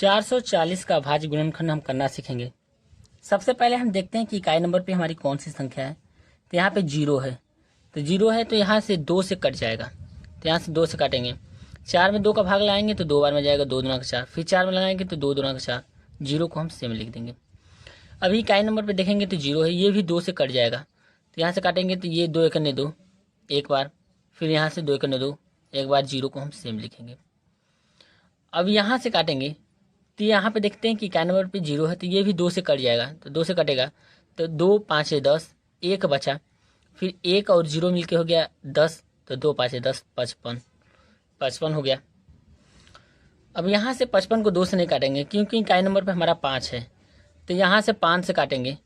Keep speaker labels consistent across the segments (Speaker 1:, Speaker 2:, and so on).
Speaker 1: 440 का अभाज्य गुणनखंड हम करना सीखेंगे। सबसे पहले हम देखते हैं कि इकाई नंबर पे हमारी कौन सी संख्या है। तो यहाँ पे 0 है, तो 0 है तो यहाँ से 2 से कट जाएगा, तो यहाँ से 2 से काटेंगे। 4 में 2 का भाग लगाएंगे तो 2 बार में जाएगा, 2 दूना का 4, फिर 4 में लगाएंगे तो 2 दूना का 4। 0 को हम सेम लिख देंगे। अभी इकाई नंबर पे देखेंगे तो 0 है, ये भी 2 से कट जाएगा, तो यहाँ से काटेंगे तो ये 2 एकन्ने 2 एक बार, फिर यहाँ से 2 एकन्ने 2 एक बार। 0 को हम सेम लिखेंगे। अब यहाँ से काटेंगे तो यहाँ पे देखते हैं कि इकाई नंबर पे 0 है, तो ये भी 2 से कट जाएगा, तो 2 से कटेगा तो 2 5 10, एक बचा, फिर 1 और 0 मिलके हो गया 10, तो 2 5 10 55 हो गया। अब यहाँ से 55 को 2 से नहीं काटेंगे क्योंकि इकाई नंबर पे हमारा 5 है, तो यहाँ से 5 से काटेंगे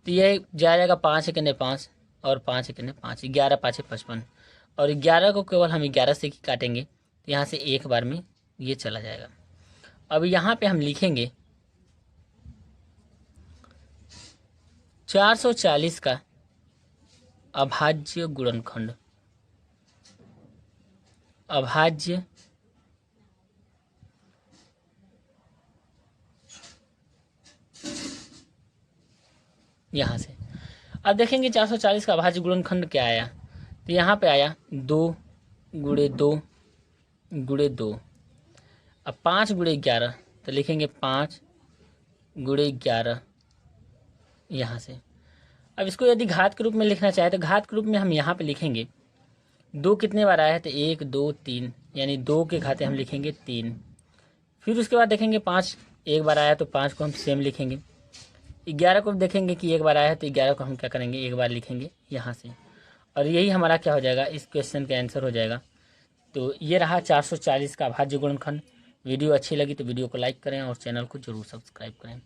Speaker 1: तो ये जाएगा 5 एकन्ने 5 और 5 एकन्ने 5, 11 5 55, और 11 को केवल हम 11 से ही काटेंगे, तो यहाँ से एक बार में ये चला जाएगा। अब यहाँ पे हम लिखेंगे 440 का अभाज्य गुणनखंड। अभाज्य यहाँ से अब देखेंगे 440 का अभाज्य गुणनखंड क्या आया, तो यहाँ पे आया 2 गुणे 2 गुणे 2। अब 5 गुणे 11, तो लिखेंगे 5 गुणे 11 यहाँ से। अब इसको यदि घात के रूप में लिखना चाहे तो घात के रूप में हम यहाँ पे लिखेंगे 2 कितने बार आया है, तो 1 2 3, यानी 2 के घाते हम लिखेंगे 3। फिर उसके बाद देखेंगे 5 एक बार आया तो 5 को हम सेम लिखेंगे। 11 को देखेंगे कि एक बार आया है, तो 11 को हम क्या करेंगे, एक बार लिखेंगे यहाँ से। और यही हमारा क्या हो जाएगा, इस क्वेश्चन का आंसर हो जाएगा। तो ये रहा 440 का अभाज्य गुणनखंड। वीडियो अच्छी लगी तो वीडियो को लाइक करें और चैनल को जरूर सब्सक्राइब करें।